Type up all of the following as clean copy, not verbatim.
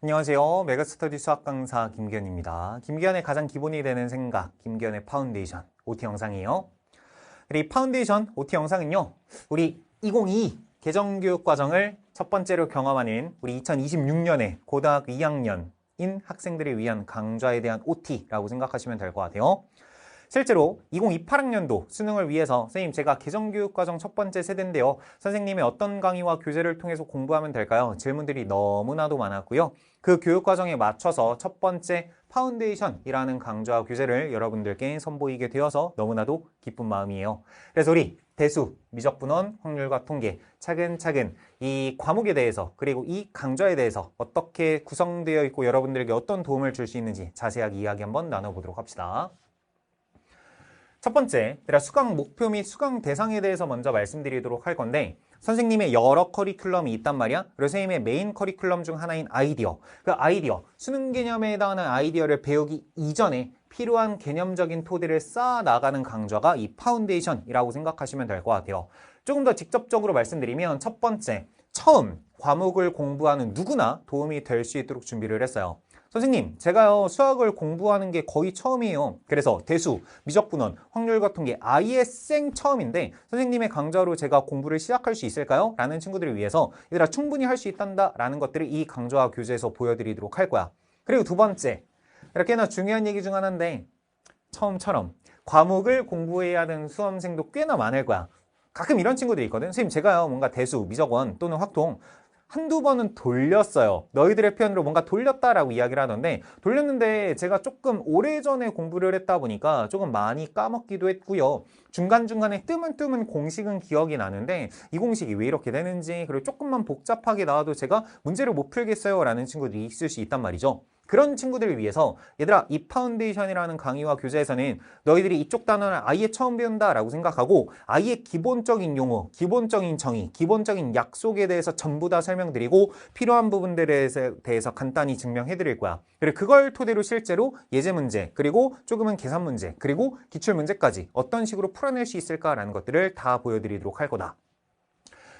안녕하세요. 메가스터디 수학 강사 김기현입니다. 김기현의 가장 기본이 되는 생각, 김기현의 파운데이션 OT 영상이에요. 이 파운데이션 OT 영상은요, 우리 2022 개정교육과정을 첫 번째로 경험하는 우리 2026년에 고등학교 2학년인 학생들을 위한 강좌에 대한 OT라고 생각하시면 될 것 같아요. 실제로 2028학년도 수능을 위해서 선생님 제가 개정교육과정 첫 번째 세대인데요. 선생님의 어떤 강의와 교재를 통해서 공부하면 될까요? 질문들이 너무나도 많았고요. 그 교육과정에 맞춰서 첫 번째 파운데이션이라는 강좌 교재를 여러분들께 선보이게 되어서 너무나도 기쁜 마음이에요. 그래서 우리 대수, 미적분원, 확률과 통계 차근차근 이 과목에 대해서 그리고 이 강좌에 대해서 어떻게 구성되어 있고 여러분들에게 어떤 도움을 줄 수 있는지 자세하게 이야기 한번 나눠보도록 합시다. 첫 번째, 수강 목표 및 수강 대상에 대해서 먼저 말씀드리도록 할 건데 선생님의 여러 커리큘럼이 있단 말이야. 그리고 선생님의 메인 커리큘럼 중 하나인 아이디어. 그 아이디어, 수능 개념에 해당하는 아이디어를 배우기 이전에 필요한 개념적인 토대를 쌓아 나가는 강좌가 이 파운데이션이라고 생각하시면 될 것 같아요. 조금 더 직접적으로 말씀드리면 첫 번째, 처음 과목을 공부하는 누구나 도움이 될 수 있도록 준비를 했어요. 선생님, 제가요 수학을 공부하는 게 거의 처음이에요. 그래서 대수, 미적분원, 확률과 통계 아예 생 처음인데 선생님의 강좌로 제가 공부를 시작할 수 있을까요? 라는 친구들을 위해서 얘들아 충분히 할 수 있단다 라는 것들을 이 강좌와 교재에서 보여드리도록 할 거야. 그리고 두 번째, 이렇게나 중요한 얘기 중 하나인데 처음처럼 과목을 공부해야 하는 수험생도 꽤나 많을 거야. 가끔 이런 친구들이 있거든. 선생님, 제가요 뭔가 대수, 미적원 또는 확통 한두 번은 돌렸어요. 너희들의 표현으로 뭔가 돌렸다라고 이야기를 하던데 돌렸는데 제가 조금 오래전에 공부를 했다 보니까 조금 많이 까먹기도 했고요. 중간중간에 뜨문뜨문 공식은 기억이 나는데 이 공식이 왜 이렇게 되는지 그리고 조금만 복잡하게 나와도 제가 문제를 못 풀겠어요 라는 친구들이 있을 수 있단 말이죠. 그런 친구들을 위해서 얘들아 이 파운데이션이라는 강의와 교재에서는 너희들이 이쪽 단어를 아예 처음 배운다 라고 생각하고 아예 기본적인 용어, 기본적인 정의, 기본적인 약속에 대해서 전부 다 설명드리고 필요한 부분들에 대해서 간단히 증명해 드릴 거야. 그리고 그걸 토대로 실제로 예제 문제, 그리고 조금은 계산 문제, 그리고 기출 문제까지 어떤 식으로 풀어낼 수 있을까라는 것들을 다 보여드리도록 할 거다.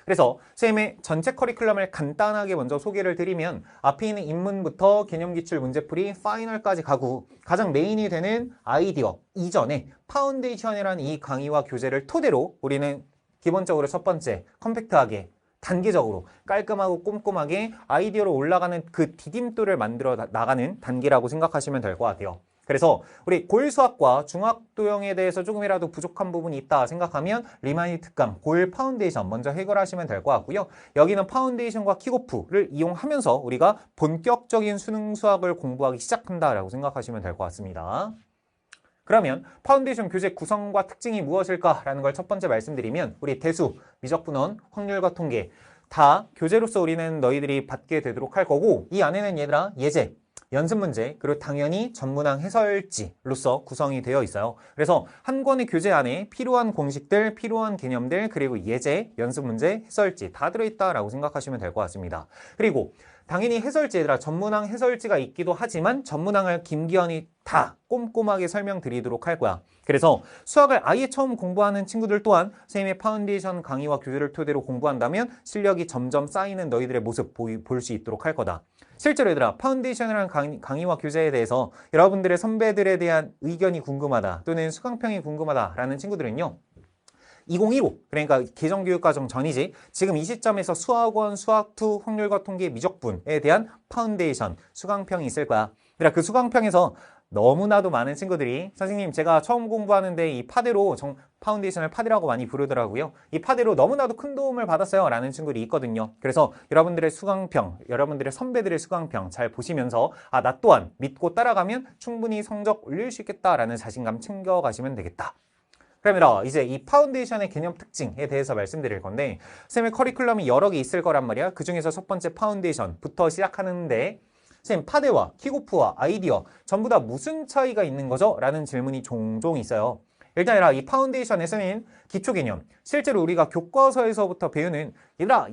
그래서 선생님의 전체 커리큘럼을 간단하게 먼저 소개를 드리면 앞에 있는 인문부터 개념기출 문제풀이 파이널까지 가고 가장 메인이 되는 아이디어 이전에 파운데이션이라는 이 강의와 교재를 토대로 우리는 기본적으로 첫 번째 컴팩트하게 단계적으로 깔끔하고 꼼꼼하게 아이디어로 올라가는 그 디딤돌을 만들어 나가는 단계라고 생각하시면 될 것 같아요. 그래서 우리 고1 수학과 중학도형에 대해서 조금이라도 부족한 부분이 있다 생각하면 리마인드 특강, 고1 파운데이션 먼저 해결하시면 될 것 같고요. 여기는 파운데이션과 킥오프를 이용하면서 우리가 본격적인 수능 수학을 공부하기 시작한다라고 생각하시면 될 것 같습니다. 그러면 파운데이션 교재 구성과 특징이 무엇일까라는 걸 첫 번째 말씀드리면 우리 대수, 미적분원, 확률과 통계 다 교재로서 우리는 너희들이 받게 되도록 할 거고 이 안에는 얘들아 예제, 연습 문제, 그리고 당연히 전문항 해설지로서 구성이 되어 있어요. 그래서 한 권의 교재 안에 필요한 공식들, 필요한 개념들, 그리고 예제, 연습 문제, 해설지 다 들어있다라고 생각하시면 될 것 같습니다. 그리고 당연히 해설지에다가 전문항 해설지가 있기도 하지만 전문항을 김기현이 다 꼼꼼하게 설명드리도록 할 거야. 그래서 수학을 아예 처음 공부하는 친구들 또한 선생님의 파운데이션 강의와 교재를 토대로 공부한다면 실력이 점점 쌓이는 너희들의 모습 볼 수 있도록 할 거다. 실제로 얘들아 파운데이션이라는 강의와 교재에 대해서 여러분들의 선배들에 대한 의견이 궁금하다 또는 수강평이 궁금하다라는 친구들은요. 2015 그러니까 개정교육과정 전이지 지금 이 시점에서 수학원, 수학2, 확률과 통계, 미적분에 대한 파운데이션 수강평이 있을 거야. 그러니까 그 수강평에서 너무나도 많은 친구들이 선생님 제가 처음 공부하는데 이 파대로 파운데이션을 파대라고 많이 부르더라고요. 이 파대로 너무나도 큰 도움을 받았어요 라는 친구들이 있거든요. 그래서 여러분들의 수강평, 여러분들의 선배들의 수강평 잘 보시면서 나 또한 믿고 따라가면 충분히 성적 올릴 수 있겠다라는 자신감 챙겨가시면 되겠다. 그러면 이제 이 파운데이션의 개념 특징에 대해서 말씀드릴 건데 선생님의 커리큘럼이 여러 개 있을 거란 말이야. 그 중에서 첫 번째 파운데이션부터 시작하는데 선생님 파대와 킥오프와 아이디어 전부 다 무슨 차이가 있는 거죠? 라는 질문이 종종 있어요. 일단 이 파운데이션에서는 기초 개념, 실제로 우리가 교과서에서부터 배우는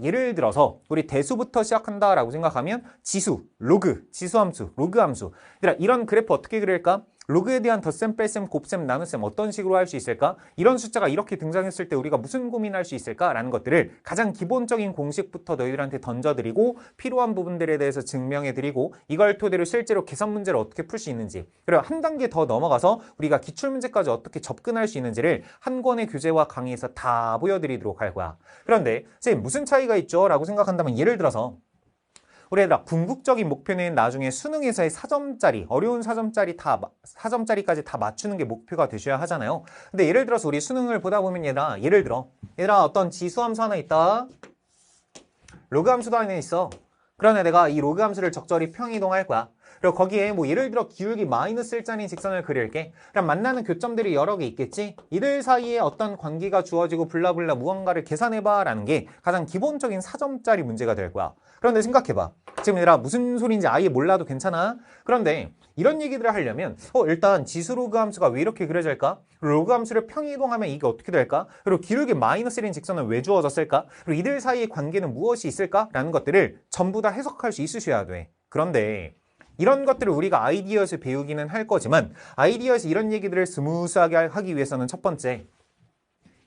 예를 들어서 우리 대수부터 시작한다라고 생각하면 지수, 로그, 지수함수, 로그함수 이런 그래프 어떻게 그릴까? 로그에 대한 덧셈, 뺄셈, 곱셈, 나눗셈 어떤 식으로 할 수 있을까? 이런 숫자가 이렇게 등장했을 때 우리가 무슨 고민할 수 있을까라는 것들을 가장 기본적인 공식부터 너희들한테 던져드리고 필요한 부분들에 대해서 증명해드리고 이걸 토대로 실제로 계산 문제를 어떻게 풀 수 있는지 그리고 한 단계 더 넘어가서 우리가 기출문제까지 어떻게 접근할 수 있는지를 한 권의 교재와 강의에서 다 보여드리도록 할 거야. 그런데 선생님 무슨 차이가 있죠? 라고 생각한다면 예를 들어서 우리 얘들아 궁극적인 목표는 나중에 수능에서의 4점짜리 어려운 4점짜리까지 다 맞추는 게 목표가 되셔야 하잖아요. 근데 예를 들어서 우리 수능을 보다 보면 얘들아 어떤 지수함수 하나 있다. 로그 함수도 하나 있어. 그러면 내가 이 로그 함수를 적절히 평이동할 거야. 그리고 거기에 뭐 예를 들어 기울기 마이너스 1짜리 직선을 그릴게. 그럼 만나는 교점들이 여러 개 있겠지? 이들 사이에 어떤 관계가 주어지고 블라블라 무언가를 계산해봐 라는 게 가장 기본적인 4점짜리 문제가 될 거야. 그런데 생각해봐. 지금 얘들아 무슨 소리인지 아예 몰라도 괜찮아? 그런데 이런 얘기들을 하려면 일단 지수 로그 함수가 왜 이렇게 그려질까? 로그 함수를 평이동하면 이게 어떻게 될까? 그리고 기울기 마이너스 1인 직선은 왜 주어졌을까? 그리고 이들 사이의 관계는 무엇이 있을까? 라는 것들을 전부 다 해석할 수 있으셔야 돼. 그런데 이런 것들을 우리가 아이디어에서 배우기는 할 거지만 아이디어에서 이런 얘기들을 스무스하게 하기 위해서는 첫 번째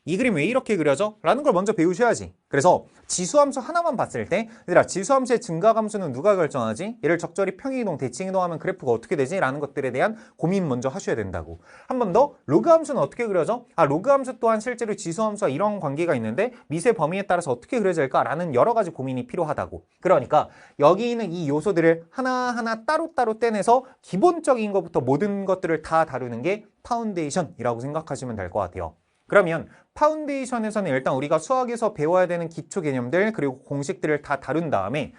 이 그림 왜 이렇게 그려져? 라는 걸 먼저 배우셔야지. 그래서 지수함수 하나만 봤을 때 얘들아 지수함수의 증가함수는 누가 결정하지? 얘를 적절히 평이동, 대칭이동하면 그래프가 어떻게 되지? 라는 것들에 대한 고민 먼저 하셔야 된다고. 한 번 더 로그함수는 어떻게 그려져? 로그함수 또한 실제로 지수함수와 이런 관계가 있는데 미세 범위에 따라서 어떻게 그려질까? 라는 여러 가지 고민이 필요하다고. 그러니까 여기 있는 이 요소들을 하나하나 따로따로 떼내서 기본적인 것부터 모든 것들을 다 다루는 게 파운데이션이라고 생각하시면 될 것 같아요. 그러면 파운데이션에서는 일단 우리가 수학에서 배워야 되는 기초 개념들 그리고 공식들을 다 다룬 다음에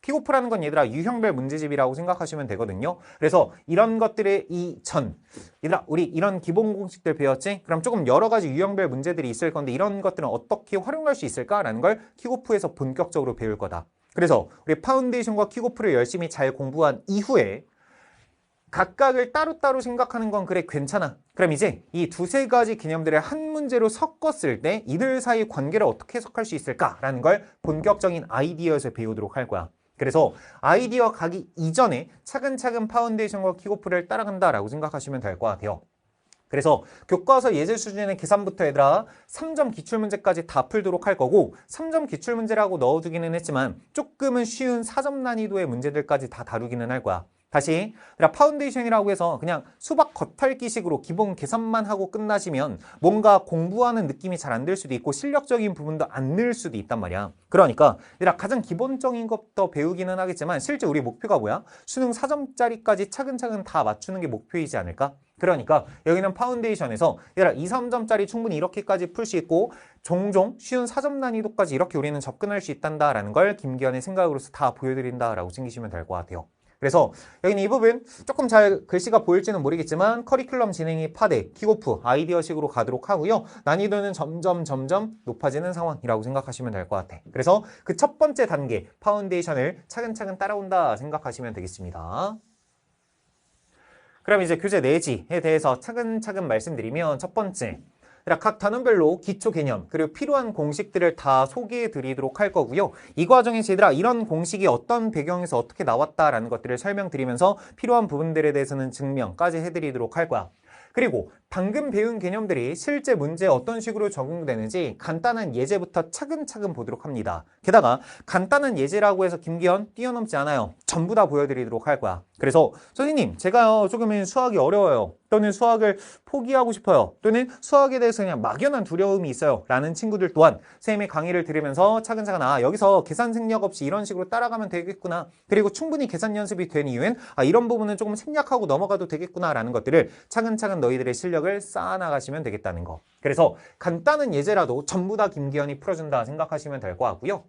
킥오프라는 건 얘들아 유형별 문제집이라고 생각하시면 되거든요. 그래서 이런 것들의 얘들아 우리 이런 기본 공식들 배웠지? 그럼 조금 여러 가지 유형별 문제들이 있을 건데 이런 것들은 어떻게 활용할 수 있을까라는 걸 킥오프에서 본격적으로 배울 거다. 그래서 우리 파운데이션과 킥오프를 열심히 잘 공부한 이후에 각각을 따로따로 생각하는 건 그래 괜찮아. 그럼 이제 이 두세 가지 개념들을 한 문제로 섞었을 때 이들 사이의 관계를 어떻게 해석할 수 있을까라는 걸 본격적인 아이디어에서 배우도록 할 거야. 그래서 아이디어 가기 이전에 차근차근 파운데이션과 킥오프를 따라간다라고 생각하시면 될 것 같아요. 그래서 교과서 예제 수준의 계산부터 얘들아 3점 기출문제까지 다 풀도록 할 거고 3점 기출문제라고 넣어두기는 했지만 조금은 쉬운 4점 난이도의 문제들까지 다 다루기는 할 거야. 다시 파운데이션이라고 해서 그냥 수박 겉핥기식으로 기본 계산만 하고 끝나시면 뭔가 공부하는 느낌이 잘 안 들 수도 있고 실력적인 부분도 안 늘 수도 있단 말이야. 그러니까 가장 기본적인 것부터 배우기는 하겠지만 실제 우리 목표가 뭐야? 수능 4점짜리까지 차근차근 다 맞추는 게 목표이지 않을까? 그러니까 여기는 파운데이션에서 2, 3점짜리 충분히 이렇게까지 풀 수 있고 종종 쉬운 4점 난이도까지 이렇게 우리는 접근할 수 있단다라는 걸 김기현의 생각으로서 다 보여드린다라고 챙기시면 될 것 같아요. 그래서 여기는 이 부분 조금 잘 글씨가 보일지는 모르겠지만 커리큘럼 진행이 파대, 킥오프, 아이디어식으로 가도록 하고요. 난이도는 점점 높아지는 상황이라고 생각하시면 될 것 같아. 그래서 그 첫 번째 단계, 파운데이션을 차근차근 따라온다 생각하시면 되겠습니다. 그럼 이제 교재 내지에 대해서 차근차근 말씀드리면 첫 번째, 각 단원별로 기초 개념 그리고 필요한 공식들을 다 소개해 드리도록 할 거고요. 이 과정에서 얘들아 이런 공식이 어떤 배경에서 어떻게 나왔다라는 것들을 설명드리면서 필요한 부분들에 대해서는 증명까지 해드리도록 할 거야. 그리고 방금 배운 개념들이 실제 문제에 어떤 식으로 적용되는지 간단한 예제부터 차근차근 보도록 합니다. 게다가 간단한 예제라고 해서 김기현 뛰어넘지 않아요. 전부 다 보여드리도록 할 거야. 그래서 선생님 제가요 조금은 수학이 어려워요. 또는 수학을 포기하고 싶어요. 또는 수학에 대해서 그냥 막연한 두려움이 있어요. 라는 친구들 또한 선생님의 강의를 들으면서 차근차근 여기서 계산 생략 없이 이런 식으로 따라가면 되겠구나. 그리고 충분히 계산 연습이 된 이유엔 이런 부분은 조금 생략하고 넘어가도 되겠구나 라는 것들을 차근차근 너희들의 실력을 쌓아나가시면 되겠다는 거. 그래서 간단한 예제라도 전부 다 김기현이 풀어준다 생각하시면 될 것 같고요.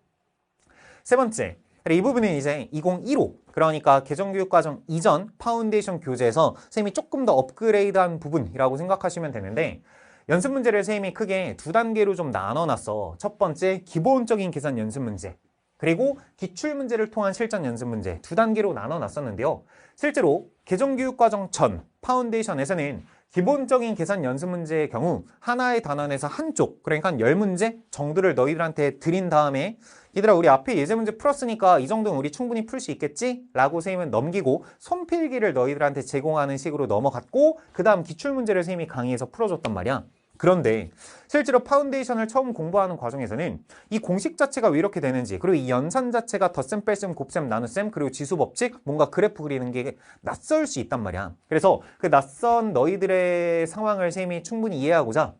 세 번째, 이 부분은 이제 2015 그러니까 개정교육과정 이전 파운데이션 교재에서 선생님이 조금 더 업그레이드한 부분이라고 생각하시면 되는데 연습 문제를 선생님이 크게 두 단계로 좀 나눠놨어. 첫 번째 기본적인 계산 연습 문제 그리고 기출 문제를 통한 실전 연습 문제 두 단계로 나눠놨었는데요. 실제로 개정교육과정 전 파운데이션에서는 기본적인 계산 연습 문제의 경우 하나의 단원에서 한쪽, 그러니까 한 10문제 정도를 너희들한테 드린 다음에 얘들아 우리 앞에 예제 문제 풀었으니까 이 정도는 우리 충분히 풀 수 있겠지? 라고 선생님은 넘기고 손필기를 너희들한테 제공하는 식으로 넘어갔고 그 다음 기출문제를 선생님이 강의에서 풀어줬단 말이야. 그런데 실제로 파운데이션을 처음 공부하는 과정에서는 이 공식 자체가 왜 이렇게 되는지, 그리고 이 연산 자체가 덧셈, 뺄셈, 곱셈, 나눗셈, 그리고 지수 법칙, 뭔가 그래프 그리는 게 낯설 수 있단 말이야. 그래서 그 낯선 너희들의 상황을 선생님이 충분히 이해하고자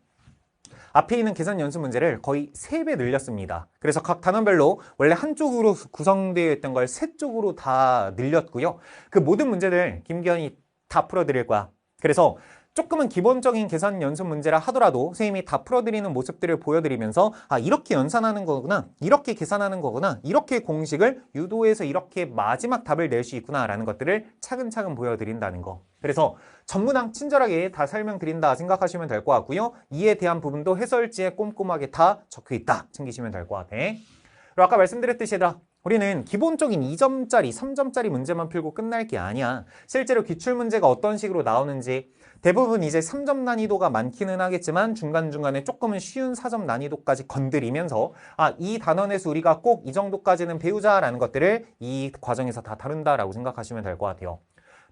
앞에 있는 계산 연습 문제를 거의 3배 늘렸습니다. 그래서 각 단원별로 원래 한쪽으로 구성되어 있던 걸 3쪽으로 다 늘렸고요. 그 모든 문제들 김기현이 다 풀어드릴 거야. 그래서 조금은 기본적인 계산 연습 문제라 하더라도 선생님이 다 풀어드리는 모습들을 보여드리면서 아 이렇게 연산하는 거구나, 이렇게 계산하는 거구나, 이렇게 공식을 유도해서 이렇게 마지막 답을 낼 수 있구나 라는 것들을 차근차근 보여드린다는 거. 그래서 전문항 친절하게 다 설명드린다 생각하시면 될 것 같고요. 이에 대한 부분도 해설지에 꼼꼼하게 다 적혀있다 챙기시면 될 것 같아. 그리고 아까 말씀드렸듯이 얘들아, 우리는 기본적인 2점짜리, 3점짜리 문제만 풀고 끝날 게 아니야. 실제로 기출문제가 어떤 식으로 나오는지 대부분 이제 3점 난이도가 많기는 하겠지만 중간중간에 조금은 쉬운 4점 난이도까지 건드리면서 아, 이 단원에서 우리가 꼭 이 정도까지는 배우자라는 것들을 이 과정에서 다 다룬다라고 생각하시면 될 것 같아요.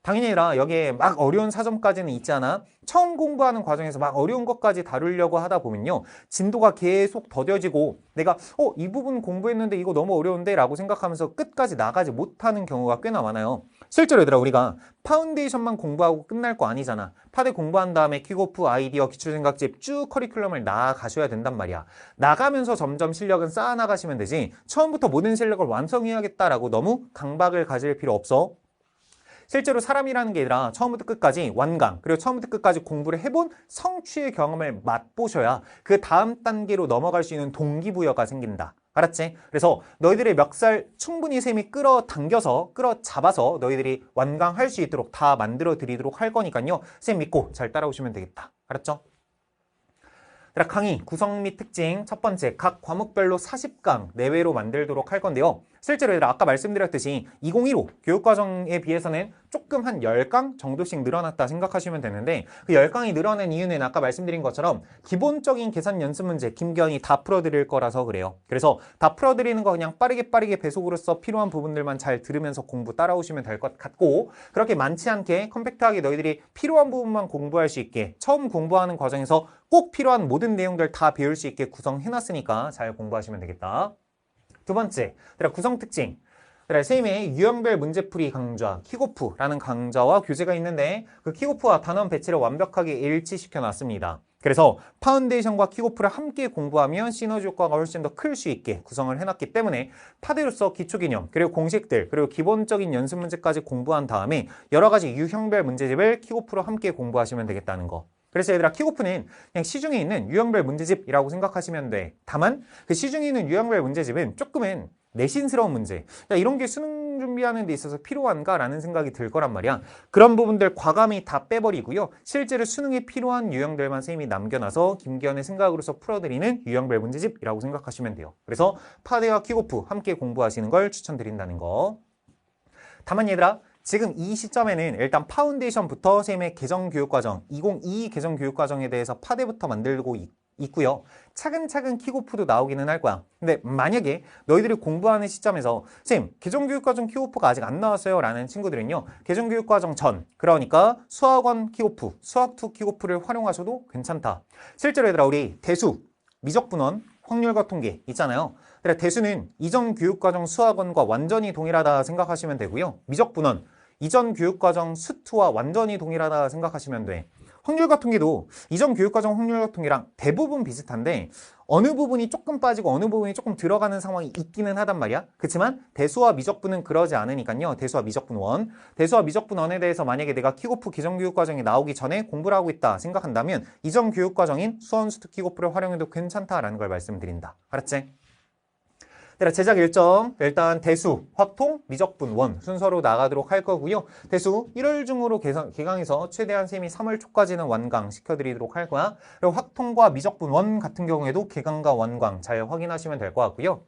당연히 여기에 막 어려운 4점까지는 있지 않아? 처음 공부하는 과정에서 막 어려운 것까지 다루려고 하다 보면요. 진도가 계속 더뎌지고 내가 이 부분 공부했는데 이거 너무 어려운데 라고 생각하면서 끝까지 나가지 못하는 경우가 꽤나 많아요. 실제로 얘들아 우리가 파운데이션만 공부하고 끝날 거 아니잖아. 파데 공부한 다음에 킥오프, 아이디어, 기출생각집 쭉 커리큘럼을 나아가셔야 된단 말이야. 나가면서 점점 실력은 쌓아나가시면 되지 처음부터 모든 실력을 완성해야겠다라고 너무 강박을 가질 필요 없어. 실제로 사람이라는 게 아니라 처음부터 끝까지 완강, 그리고 처음부터 끝까지 공부를 해본 성취의 경험을 맛보셔야 그 다음 단계로 넘어갈 수 있는 동기부여가 생긴다. 알았지? 그래서 너희들의 멱살 충분히 쌤이 끌어당겨서 끌어잡아서 너희들이 완강할 수 있도록 다 만들어 드리도록 할 거니까요. 쌤 믿고 잘 따라오시면 되겠다. 알았죠? 강의 구성 및 특징 첫 번째, 각 과목별로 40강 내외로 만들도록 할 건데요. 실제로 얘들아 아까 말씀드렸듯이 2015 교육과정에 비해서는 조금 한 10강 정도씩 늘어났다 생각하시면 되는데 그 10강이 늘어난 이유는 아까 말씀드린 것처럼 기본적인 계산 연습 문제 김기현이 다 풀어드릴 거라서 그래요. 그래서 다 풀어드리는 거 그냥 빠르게 배속으로서 필요한 부분들만 잘 들으면서 공부 따라오시면 될 것 같고 그렇게 많지 않게 컴팩트하게 너희들이 필요한 부분만 공부할 수 있게 처음 공부하는 과정에서 꼭 필요한 모든 내용들 다 배울 수 있게 구성해놨으니까 잘 공부하시면 되겠다. 두 번째, 구성 특징. 선생님의 유형별 문제풀이 강좌, 킥오프라는 강좌와 교재가 있는데 그 킥오프와 단원 배치를 완벽하게 일치시켜 놨습니다. 그래서 파운데이션과 킥오프를 함께 공부하면 시너지 효과가 훨씬 더 클 수 있게 구성을 해놨기 때문에 파데로서 기초개념, 그리고 공식들, 그리고 기본적인 연습 문제까지 공부한 다음에 여러 가지 유형별 문제집을 킥오프로 함께 공부하시면 되겠다는 거. 그래서 얘들아 킥오프는 그냥 시중에 있는 유형별 문제집이라고 생각하시면 돼. 다만 그 시중에 있는 유형별 문제집은 조금은 내신스러운 문제, 야, 이런 게 수능 준비하는 데 있어서 필요한가? 라는 생각이 들 거란 말이야. 그런 부분들 과감히 다 빼버리고요. 실제로 수능에 필요한 유형들만 선생님이 남겨놔서 김기현의 생각으로서 풀어드리는 유형별 문제집이라고 생각하시면 돼요. 그래서 파데와 킥오프 함께 공부하시는 걸 추천드린다는 거. 다만 얘들아 지금 이 시점에는 일단 파운데이션부터 선생님의 개정교육과정 2022 개정교육과정에 대해서 파데부터 만들고 있고요. 차근차근 킥오프도 나오기는 할 거야. 근데 만약에 너희들이 공부하는 시점에서 쌤 개정교육과정 킥오프가 아직 안 나왔어요 라는 친구들은요. 개정교육과정 전, 그러니까 수학원 킥오프, 수학2 킥오프를 활용하셔도 괜찮다. 실제로 얘들아 우리 대수, 미적분원, 확률과 통계 있잖아요. 대수는 이전 교육과정 수학원과 완전히 동일하다 생각하시면 되고요. 미적분원, 이전 교육과정 수2와 완전히 동일하다 생각하시면 돼. 확률과 통계도 이전 교육과정 확률과 통계랑 대부분 비슷한데 어느 부분이 조금 빠지고 어느 부분이 조금 들어가는 상황이 있기는 하단 말이야. 그렇지만 대수와 미적분은 그러지 않으니까요. 대수와 미적분 1, 대수와 미적분 1에 대해서 만약에 내가 킥오프 기존교육과정이 나오기 전에 공부를 하고 있다 생각한다면 이전 교육과정인 수원 수특 킥오프를 활용해도 괜찮다라는 걸 말씀드린다. 알았지? 제작 일정 일단 대수, 확통, 미적분 1 순서로 나가도록 할 거고요. 대수 1월 중으로 개강해서 최대한 쌤이 3월 초까지는 완강 시켜드리도록 할 거야. 그리고 확통과 미적분 1 같은 경우에도 개강과 완강 잘 확인하시면 될 것 같고요.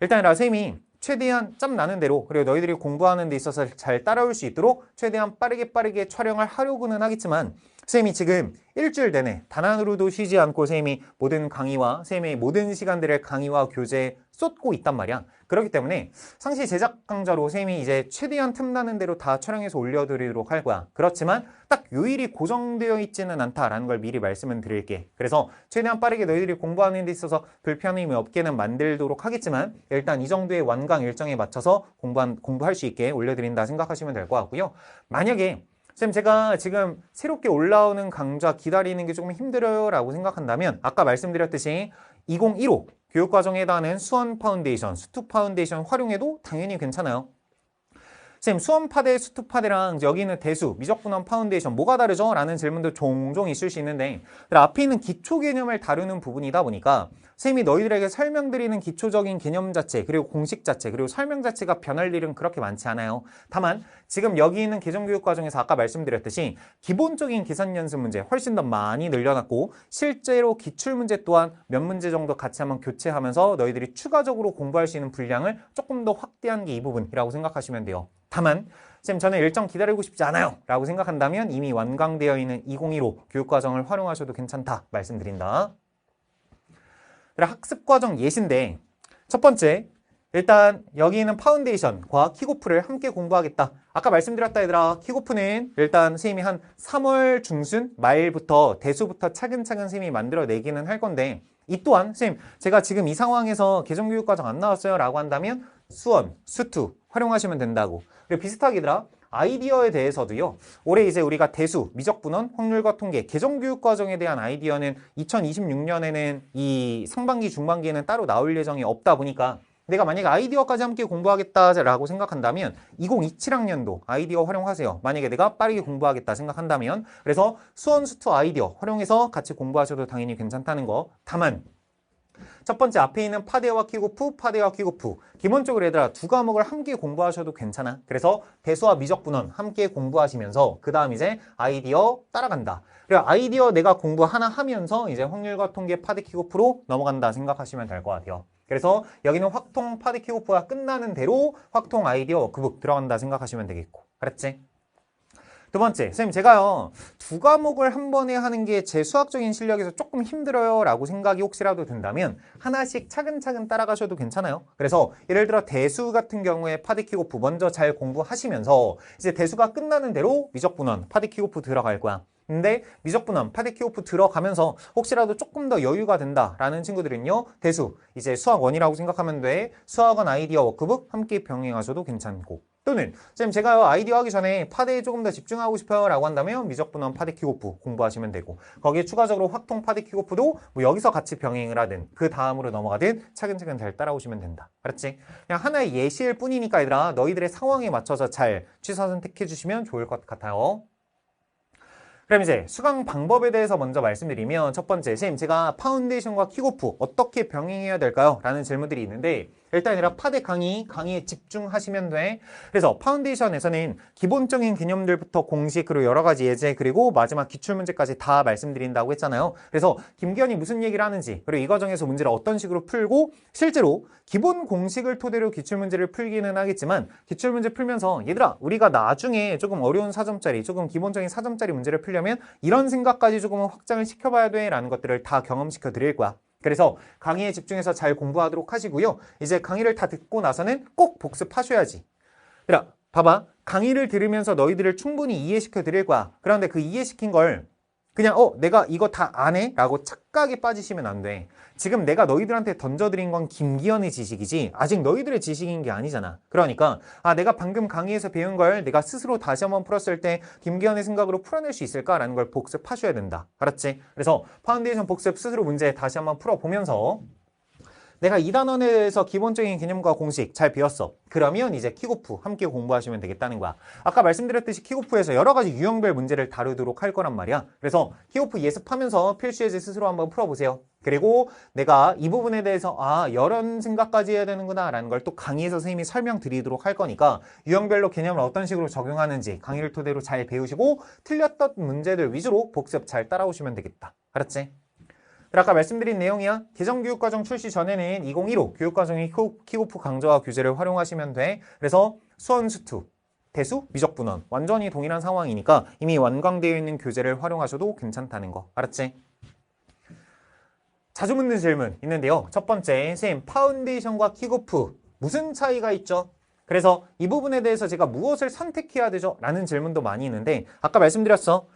일단 쌤이 최대한 짬 나는 대로 그리고 너희들이 공부하는 데 있어서 잘 따라올 수 있도록 최대한 빠르게 촬영을 하려고는 하겠지만 쌤이 지금 일주일 내내 단 하루도 쉬지 않고 쌤이 모든 강의와 쌤의 모든 시간들을 강의와 교재에 쏟고 있단 말이야. 그렇기 때문에 상시 제작 강좌로 쌤이 이제 최대한 틈나는 대로 다 촬영해서 올려드리도록 할 거야. 그렇지만 딱 요일이 고정되어 있지는 않다라는 걸 미리 말씀을 드릴게. 그래서 최대한 빠르게 너희들이 공부하는 데 있어서 불편함이 없게는 만들도록 하겠지만 일단 이 정도의 완강 일정에 맞춰서 공부할 수 있게 올려드린다 생각하시면 될 것 같고요. 만약에 쌤 제가 지금 새롭게 올라오는 강좌 기다리는 게 조금 힘들어요 라고 생각한다면 아까 말씀드렸듯이 2015 교육과정에 해당하는 수원 파운데이션, 수투 파운데이션 활용해도 당연히 괜찮아요. 쌤 수원파대, 수투파대랑 여기는 대수, 미적분원 파운데이션 뭐가 다르죠? 라는 질문도 종종 있을 수 있는데 앞에 있는 기초 개념을 다루는 부분이다 보니까 쌤이 너희들에게 설명드리는 기초적인 개념 자체 그리고 공식 자체 그리고 설명 자체가 변할 일은 그렇게 많지 않아요. 다만 지금 여기 있는 개정교육과정에서 아까 말씀드렸듯이 기본적인 계산 연습 문제 훨씬 더 많이 늘려놨고 실제로 기출문제 또한 몇 문제 정도 같이 한번 교체하면서 너희들이 추가적으로 공부할 수 있는 분량을 조금 더 확대한 게 이 부분이라고 생각하시면 돼요. 다만 쌤 저는 일정 기다리고 싶지 않아요 라고 생각한다면 이미 완강되어 있는 2015 교육과정을 활용하셔도 괜찮다 말씀드린다. 학습과정 예시인데 첫 번째 일단 여기는 파운데이션과 킥오프를 함께 공부하겠다. 아까 말씀드렸다 얘들아 킥오프는 일단 선생님이 한 3월 중순 말부터 대수부터 차근차근 선생님이 만들어내기는 할 건데 이 또한 선생님 제가 지금 이 상황에서 개정교육과정 안 나왔어요 라고 한다면 수원, 수투 활용하시면 된다고. 그리고 비슷하게 얘들아 아이디어에 대해서도요. 올해 이제 우리가 대수, 미적분원, 확률과 통계, 개정교육과정에 대한 아이디어는 2026년에는 이 상반기, 중반기에는 따로 나올 예정이 없다 보니까 내가 만약에 아이디어까지 함께 공부하겠다라고 생각한다면 2027학년도 아이디어 활용하세요. 만약에 내가 빠르게 공부하겠다 생각한다면 그래서 수원, 수투 아이디어 활용해서 같이 공부하셔도 당연히 괜찮다는 거. 다만 첫 번째 앞에 있는 파대와 킥오프, 파대와 킥오프 기본적으로 얘들아 두 과목을 함께 공부하셔도 괜찮아. 그래서 대수와 미적분원 함께 공부하시면서 그 다음 이제 아이디어 따라간다. 그리고 아이디어 내가 공부 하나 하면서 이제 확률과 통계 파대 킥오프로 넘어간다 생각하시면 될 것 같아요. 그래서 여기는 확통 파대 킥오프가 끝나는 대로 확통 아이디어 워크북 들어간다 생각하시면 되겠고. 그랬지? 두 번째, 선생님 제가요 두 과목을 한 번에 하는 게 제 수학적인 실력에서 조금 힘들어요 라고 생각이 혹시라도 든다면 하나씩 차근차근 따라가셔도 괜찮아요. 그래서 예를 들어 대수 같은 경우에 파디킥오프 먼저 잘 공부하시면서 이제 대수가 끝나는 대로 미적분원 파디킥오프 들어갈 거야. 근데 미적분원 파디킥오프 들어가면서 혹시라도 조금 더 여유가 된다라는 친구들은요 대수 이제 수학원이라고 생각하면 돼. 수학원 아이디어 워크북 함께 병행하셔도 괜찮고 또는 쌤 제가요 아이디어 하기 전에 파대에 조금 더 집중하고 싶어요 라고 한다면 미적분원 파대 킥오프 공부하시면 되고 거기에 추가적으로 확통 파대 킥오프도 뭐 여기서 같이 병행을 하든 그 다음으로 넘어가든 차근차근 잘 따라오시면 된다. 알았지? 그냥 하나의 예시일 뿐이니까 얘들아 너희들의 상황에 맞춰서 잘 취사 선택해 주시면 좋을 것 같아요. 그럼 이제 수강 방법에 대해서 먼저 말씀드리면 첫 번째, 선생님 제가 파운데이션과 킥오프 어떻게 병행해야 될까요? 라는 질문들이 있는데 일단 얘들아 파대 강의에 집중하시면 돼. 그래서 파운데이션에서는 기본적인 개념들부터 공식 그리고 여러 가지 예제 그리고 마지막 기출문제까지 다 말씀드린다고 했잖아요. 그래서 김기현이 무슨 얘기를 하는지 그리고 이 과정에서 문제를 어떤 식으로 풀고 실제로 기본 공식을 토대로 기출문제를 풀기는 하겠지만 기출문제 풀면서 얘들아 우리가 나중에 조금 어려운 4점짜리 조금 기본적인 4점짜리 문제를 풀려면 이런 생각까지 조금은 확장을 시켜봐야 돼 라는 것들을 다 경험시켜 드릴 거야. 그래서 강의에 집중해서 잘 공부하도록 하시고요. 이제 강의를 다 듣고 나서는 꼭 복습하셔야지. 얘들아 봐봐. 강의를 들으면서 너희들을 충분히 이해시켜 드릴 거야. 그런데 그 이해시킨 걸 그냥 내가 이거 다 안 해? 라고 착각에 빠지시면 안 돼. 지금 내가 너희들한테 던져드린 건 김기현의 지식이지 아직 너희들의 지식인 게 아니잖아. 그러니까 내가 방금 강의에서 배운 걸 내가 스스로 다시 한번 풀었을 때 김기현의 생각으로 풀어낼 수 있을까라는 걸 복습하셔야 된다. 알았지? 그래서 파운데이션 복습 스스로 문제 다시 한번 풀어보면서 내가 2단원에 대해서 기본적인 개념과 공식 잘 배웠어. 그러면 이제 킥오프 함께 공부하시면 되겠다는 거야. 아까 말씀드렸듯이 킥오프에서 여러 가지 유형별 문제를 다루도록 할 거란 말이야. 그래서 킥오프 예습하면서 필수 예제 스스로 한번 풀어보세요. 그리고 내가 이 부분에 대해서 이런 생각까지 해야 되는구나 라는 걸 또 강의에서 선생님이 설명드리도록 할 거니까 유형별로 개념을 어떤 식으로 적용하는지 강의를 토대로 잘 배우시고 틀렸던 문제들 위주로 복습 잘 따라오시면 되겠다. 알았지? 아까 말씀드린 내용이야. 개정교육과정 출시 전에는 2015 교육과정의 킥오프 강좌와 교재를 활용하시면 돼. 그래서 수원, 수투 대수, 미적분원 완전히 동일한 상황이니까 이미 완강되어 있는 교재를 활용하셔도 괜찮다는 거. 알았지? 자주 묻는 질문 있는데요. 첫 번째, 선생님 파운데이션과 킥오프 무슨 차이가 있죠? 그래서 이 부분에 대해서 제가 무엇을 선택해야 되죠? 라는 질문도 많이 있는데 아까 말씀드렸어.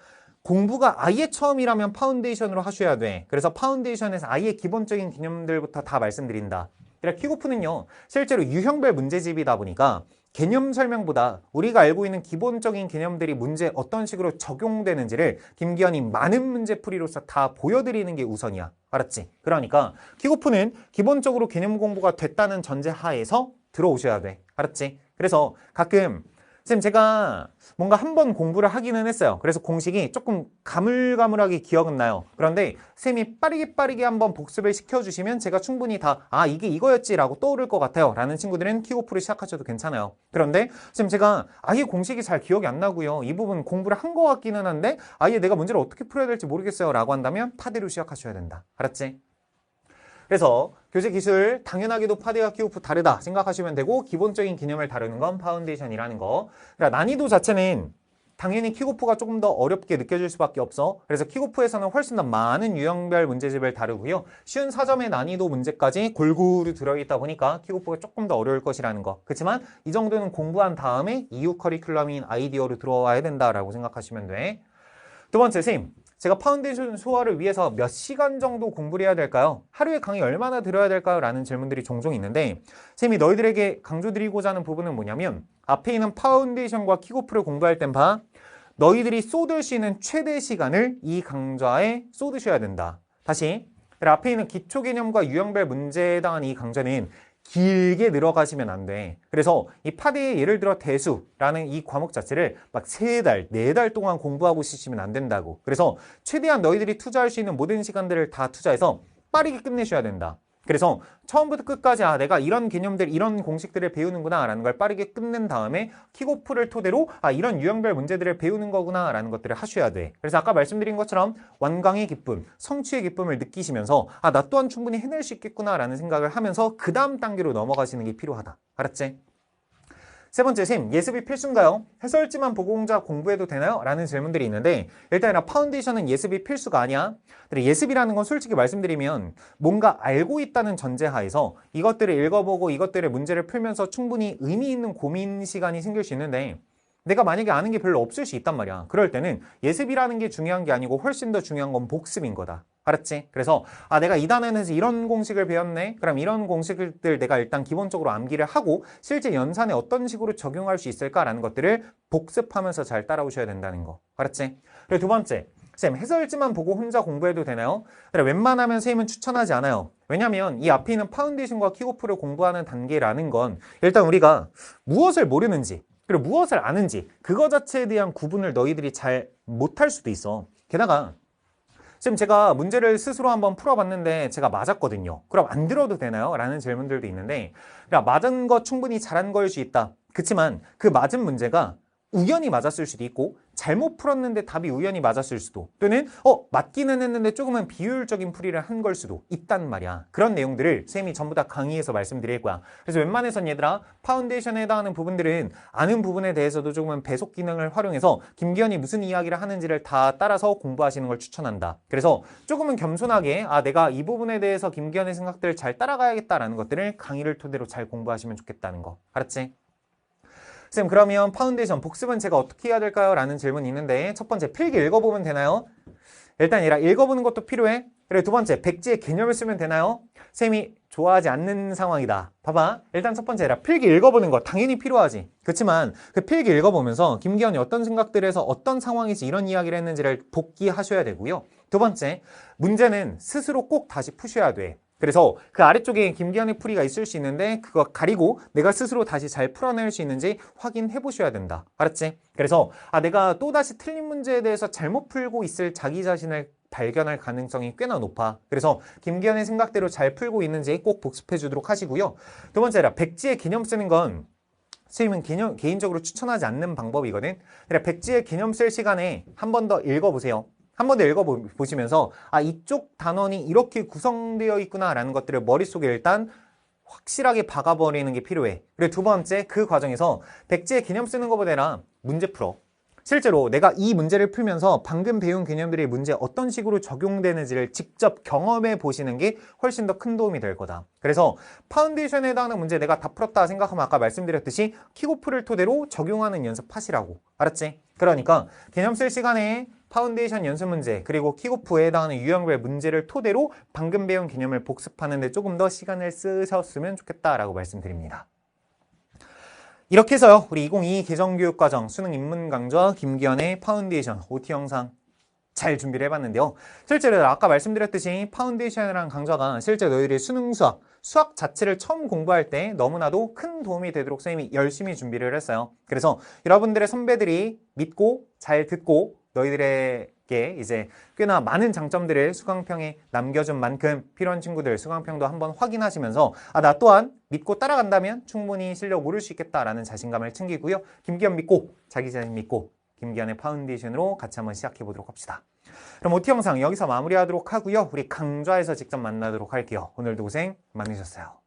공부가 아예 처음이라면 파운데이션으로 하셔야 돼. 그래서 파운데이션에서 아예 기본적인 개념들부터 다 말씀드린다. 그러니까 킥오프는요. 실제로 유형별 문제집이다 보니까 개념 설명보다 우리가 알고 있는 기본적인 개념들이 문제에 어떤 식으로 적용되는지를 김기현이 많은 문제풀이로서 다 보여드리는 게 우선이야. 알았지? 그러니까 킥오프는 기본적으로 개념 공부가 됐다는 전제 하에서 들어오셔야 돼. 알았지? 그래서 가끔 쌤 제가 뭔가 한 번 공부를 하기는 했어요. 그래서 공식이 조금 가물가물하게 기억은 나요. 그런데 쌤이 빠르게 한번 복습을 시켜주시면 제가 충분히 다 이게 이거였지 라고 떠오를 것 같아요 라는 친구들은 킥오프를 시작하셔도 괜찮아요. 그런데 쌤 제가 아예 공식이 잘 기억이 안 나고요. 이 부분 공부를 한 것 같기는 한데 아예 내가 문제를 어떻게 풀어야 될지 모르겠어요 라고 한다면 파대로 시작하셔야 된다. 알았지? 그래서 교재 기술 당연하게도 파데와 킥오프 다르다 생각하시면 되고 기본적인 개념을 다루는 건 파운데이션이라는 거. 그러니까 난이도 자체는 당연히 킥오프가 조금 더 어렵게 느껴질 수밖에 없어. 그래서 킥오프에서는 훨씬 더 많은 유형별 문제집을 다루고요. 쉬운 4점의 난이도 문제까지 골고루 들어있다 보니까 킥오프가 조금 더 어려울 것이라는 거. 그렇지만 이 정도는 공부한 다음에 이후 커리큘럼인 아이디어로 들어와야 된다라고 생각하시면 돼. 두 번째, 선생님. 제가 파운데이션 소화를 위해서 몇 시간 정도 공부를 해야 될까요? 하루에 강의 얼마나 들어야 될까요? 라는 질문들이 종종 있는데 쌤이 너희들에게 강조드리고자 하는 부분은 뭐냐면 앞에 있는 파운데이션과 킥오프를 공부할 땐 봐. 너희들이 쏟을 수 있는 최대 시간을 이 강좌에 쏟으셔야 된다. 다시 앞에 있는 기초 개념과 유형별 문제에 해당한 이 강좌는 길게 늘어가시면 안 돼. 그래서 이 파데의 예를 들어 대수라는 이 과목 자체를 막 3달, 4달 동안 공부하고 있으시면 안 된다고. 그래서 최대한 너희들이 투자할 수 있는 모든 시간들을 다 투자해서 빠르게 끝내셔야 된다. 그래서 처음부터 끝까지 내가 이런 개념들, 이런 공식들을 배우는구나 라는 걸 빠르게 끝낸 다음에 킥오프를 토대로 이런 유형별 문제들을 배우는 거구나 라는 것들을 하셔야 돼. 그래서 아까 말씀드린 것처럼 완강의 기쁨, 성취의 기쁨을 느끼시면서 나 또한 충분히 해낼 수 있겠구나 라는 생각을 하면서 그 다음 단계로 넘어가시는 게 필요하다. 알았지? 세 번째, 쌤, 예습이 필수인가요? 해설지만 보고 혼자 공부해도 되나요? 라는 질문들이 있는데 일단 파운데이션은 예습이 필수가 아니야. 근데 예습이라는 건 솔직히 말씀드리면 뭔가 알고 있다는 전제하에서 이것들을 읽어보고 이것들의 문제를 풀면서 충분히 의미 있는 고민 시간이 생길 수 있는데 내가 만약에 아는 게 별로 없을 수 있단 말이야. 그럴 때는 예습이라는 게 중요한 게 아니고 훨씬 더 중요한 건 복습인 거다. 알았지? 그래서 내가 이 단원에서 이런 공식을 배웠네? 그럼 이런 공식들 내가 일단 기본적으로 암기를 하고 실제 연산에 어떤 식으로 적용할 수 있을까라는 것들을 복습하면서 잘 따라오셔야 된다는 거. 알았지? 그리고 두 번째, 쌤, 해설지만 보고 혼자 공부해도 되나요? 그래, 웬만하면 쌤은 추천하지 않아요. 왜냐면 이 앞에 있는 파운데이션과 킥오프를 공부하는 단계라는 건 일단 우리가 무엇을 모르는지 그리고 무엇을 아는지 그거 자체에 대한 구분을 너희들이 잘 못할 수도 있어. 게다가 지금 제가 문제를 스스로 한번 풀어봤는데 제가 맞았거든요. 그럼 안 들어도 되나요? 라는 질문들도 있는데 그러니까 맞은 거 충분히 잘한 거일 수 있다. 그렇지만 그 맞은 문제가 우연히 맞았을 수도 있고 잘못 풀었는데 답이 우연히 맞았을 수도 또는 맞기는 했는데 조금은 비효율적인 풀이를 한 걸 수도 있단 말이야. 그런 내용들을 쌤이 전부 다 강의에서 말씀드릴 거야. 그래서 웬만해선 얘들아 파운데이션에 해당하는 부분들은 아는 부분에 대해서도 조금은 배속 기능을 활용해서 김기현이 무슨 이야기를 하는지를 다 따라서 공부하시는 걸 추천한다. 그래서 조금은 겸손하게 내가 이 부분에 대해서 김기현의 생각들을 잘 따라가야겠다라는 것들을 강의를 토대로 잘 공부하시면 좋겠다는 거. 알았지? 쌤, 그러면 파운데이션 복습은 제가 어떻게 해야 될까요? 라는 질문이 있는데 첫 번째, 필기 읽어보면 되나요? 일단 얘라 읽어보는 것도 필요해. 그리고 두 번째, 백지의 개념을 쓰면 되나요? 쌤이 좋아하지 않는 상황이다. 봐봐. 일단 첫 번째, 얘라 필기 읽어보는 거 당연히 필요하지. 그렇지만 그 필기 읽어보면서 김기현이 어떤 생각들에서 어떤 상황이지 이런 이야기를 했는지를 복기하셔야 되고요. 두 번째, 문제는 스스로 꼭 다시 푸셔야 돼. 그래서 그 아래쪽에 김기현의 풀이가 있을 수 있는데 그거 가리고 내가 스스로 다시 잘 풀어낼 수 있는지 확인해 보셔야 된다. 알았지? 그래서 내가 또다시 틀린 문제에 대해서 잘못 풀고 있을 자기 자신을 발견할 가능성이 꽤나 높아. 그래서 김기현의 생각대로 잘 풀고 있는지 꼭 복습해 주도록 하시고요. 두 번째라 백지의 개념 쓰는 건 선생님은 개인적으로 추천하지 않는 방법이거든. 그러니까 백지의 개념 쓸 시간에 한 번 더 읽어보세요. 한 번 더 읽어보시면서 이쪽 단원이 이렇게 구성되어 있구나 라는 것들을 머릿속에 일단 확실하게 박아버리는 게 필요해. 그리고 두 번째, 그 과정에서 백지에 개념 쓰는 것보다 아니라 문제 풀어. 실제로 내가 이 문제를 풀면서 방금 배운 개념들이 문제에 어떤 식으로 적용되는지를 직접 경험해 보시는 게 훨씬 더 큰 도움이 될 거다. 그래서 파운데이션에 해당하는 문제 내가 다 풀었다 생각하면 아까 말씀드렸듯이 킥오프를 토대로 적용하는 연습하시라고. 알았지? 그러니까 개념 쓸 시간에 파운데이션 연습 문제 그리고 킥오프에 해당하는 유형별 문제를 토대로 방금 배운 개념을 복습하는 데 조금 더 시간을 쓰셨으면 좋겠다라고 말씀드립니다. 이렇게 해서요, 우리 2022 개정교육과정 수능 입문 강좌 김기현의 파운데이션 OT 영상 잘 준비를 해봤는데요. 실제로 아까 말씀드렸듯이 파운데이션이라는 강좌가 실제 너희들이 수학 자체를 처음 공부할 때 너무나도 큰 도움이 되도록 선생님이 열심히 준비를 했어요. 그래서 여러분들의 선배들이 믿고 잘 듣고 너희들에게 이제 꽤나 많은 장점들을 수강평에 남겨준 만큼 필요한 친구들 수강평도 한번 확인하시면서 나 또한 믿고 따라간다면 충분히 실력 오를 수 있겠다라는 자신감을 챙기고요. 김기현 믿고 자기 자신 믿고 김기현의 파운데이션으로 같이 한번 시작해 보도록 합시다. 그럼 OT 영상 여기서 마무리하도록 하고요. 우리 강좌에서 직접 만나도록 할게요. 오늘도 고생 많으셨어요.